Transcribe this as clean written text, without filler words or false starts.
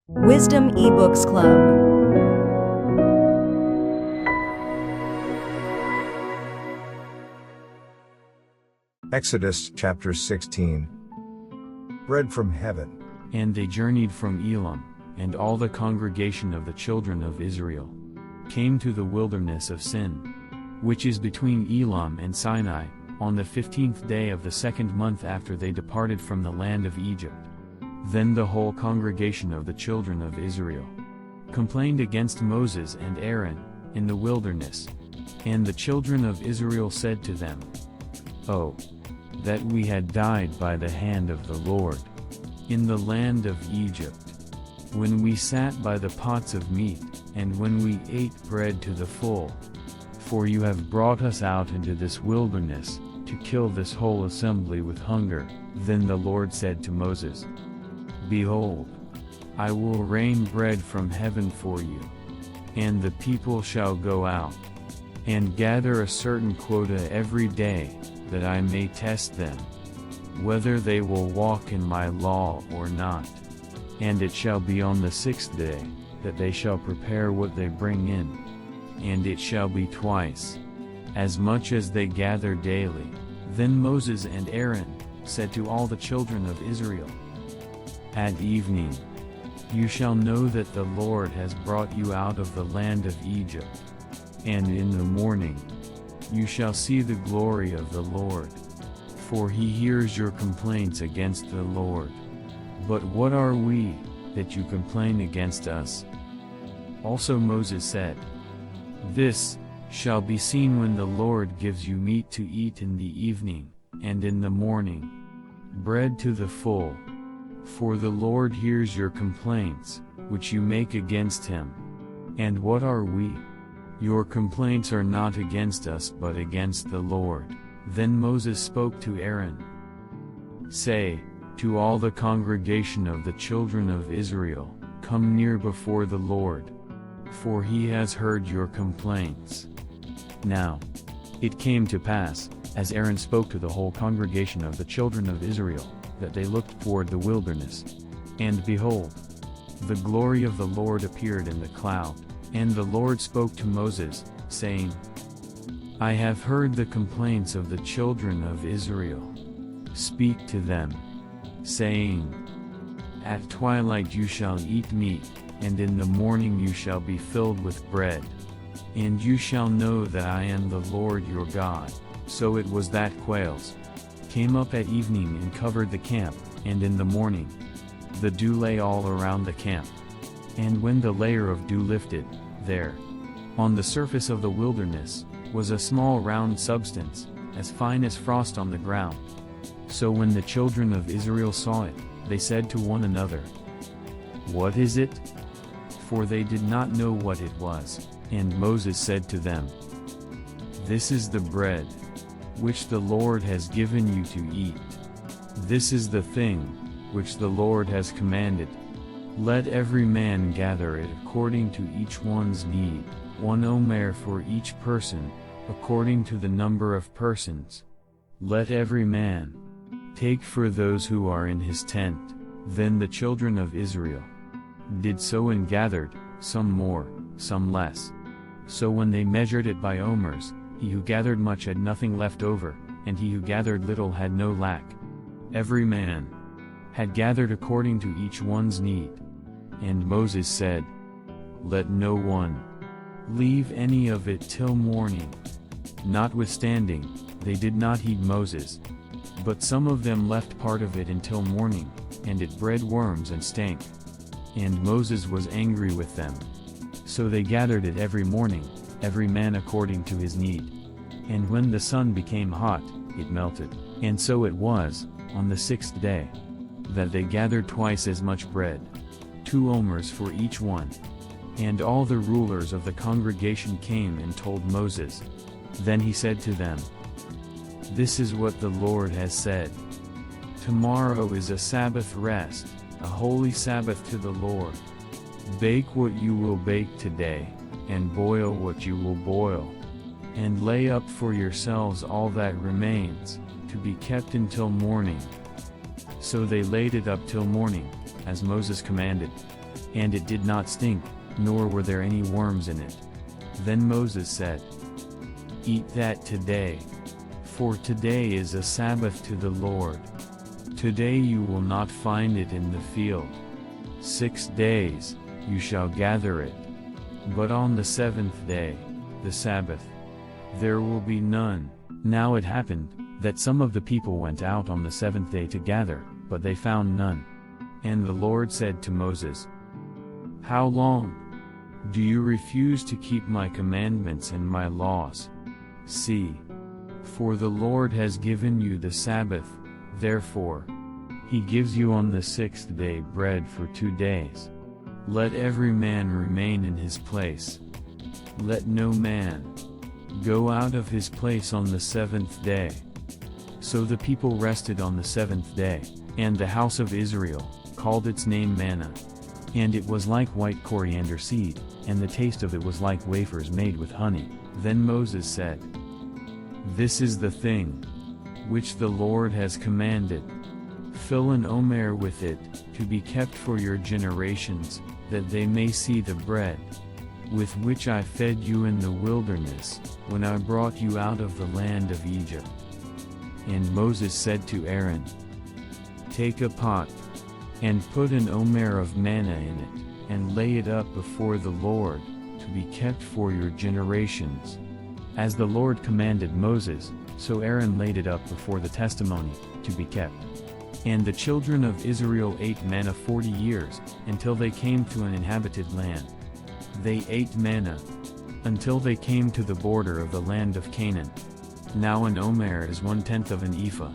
Wisdom eBooks Club. Exodus chapter 16. Bread from heaven. And they journeyed from Elam, and all the congregation of the children of Israel came to the wilderness of Sin, which is between Elam and Sinai, on the 15th day of the second month after they departed from the land of Egypt. Then the whole congregation of the children of Israel complained against Moses and Aaron in the wilderness. And the children of Israel said to them, "Oh, that we had died by the hand of the Lord in the land of Egypt, when we sat by the pots of meat, and when we ate bread to the full. For you have brought us out into this wilderness, to kill this whole assembly with hunger." Then the Lord said to Moses, "Behold, I will rain bread from heaven for you, and the people shall go out and gather a certain quota every day, that I may test them, whether they will walk in my law or not. And it shall be on the 6th day, that they shall prepare what they bring in, and it shall be twice as much as they gather daily." Then Moses and Aaron said to all the children of Israel, "At evening you shall know that the Lord has brought you out of the land of Egypt, and in the morning you shall see the glory of the Lord, for he hears your complaints against the Lord. But what are we, that you complain against us?" Also Moses said, "This shall be seen when the Lord gives you meat to eat in the evening, and in the morning bread to the full. For the Lord hears your complaints, which you make against him. And what are we? Your complaints are not against us but against the Lord." Then Moses spoke to Aaron, "Say to all the congregation of the children of Israel, Come near before the Lord, for he has heard your complaints." Now it came to pass, as Aaron spoke to the whole congregation of the children of Israel, that they looked toward the wilderness. And behold, the glory of the Lord appeared in the cloud. And the Lord spoke to Moses, saying, "I have heard the complaints of the children of Israel. Speak to them, saying, At twilight you shall eat meat, and in the morning you shall be filled with bread. And you shall know that I am the Lord your God." So it was that quails came up at evening and covered the camp, and in the morning the dew lay all around the camp. And when the layer of dew lifted, there, on the surface of the wilderness, was a small round substance, as fine as frost on the ground. So when the children of Israel saw it, they said to one another, "What is it?" For they did not know what it was. And Moses said to them, "This is the bread which the Lord has given you to eat. This is the thing which the Lord has commanded. Let every man gather it according to each one's need, 1 omer for each person, according to the number of persons. Let every man take for those who are in his tent." Then the children of Israel did so and gathered, some more, some less. So when they measured it by omers, he who gathered much had nothing left over, and he who gathered little had no lack. Every man had gathered according to each one's need. And Moses said, "Let no one leave any of it till morning." Notwithstanding, they did not heed Moses. But some of them left part of it until morning, and it bred worms and stank. And Moses was angry with them. So they gathered it every morning, every man according to his need. And when the sun became hot, it melted. And so it was, on the 6th day, that they gathered twice as much bread, 2 omers for each one. And all the rulers of the congregation came and told Moses. Then he said to them, "This is what the Lord has said. Tomorrow is a Sabbath rest, a holy Sabbath to the Lord. Bake what you will bake today, and boil what you will boil. And lay up for yourselves all that remains, to be kept until morning." So they laid it up till morning, as Moses commanded. and it did not stink, nor were there any worms in it. Then Moses said, "Eat that today. For today is a Sabbath to the Lord. Today you will not find it in the field. 6 days, you shall gather it. But on the 7th day, the Sabbath, there will be none." Now it happened, that some of the people went out on the 7th day to gather, but they found none. And the Lord said to Moses, "How long do you refuse to keep my commandments and my laws? See, for the Lord has given you the Sabbath, therefore, he gives you on the 6th day bread for 2 days. Let every man remain in his place. Let no man go out of his place on the 7th day." So the people rested on the 7th day, and the house of Israel called its name manna. And it was like white coriander seed, and the taste of it was like wafers made with honey. Then Moses said, "This is the thing which the Lord has commanded. Fill an omer with it, to be kept for your generations, that they may see the bread with which I fed you in the wilderness, when I brought you out of the land of Egypt." And Moses said to Aaron, "Take a pot, and put an omer of manna in it, and lay it up before the Lord, to be kept for your generations." As the Lord commanded Moses, so Aaron laid it up before the testimony, to be kept. And the children of Israel ate manna 40 years, until they came to an inhabited land. They ate manna until they came to the border of the land of Canaan. Now an omer is 1/10 of an ephah.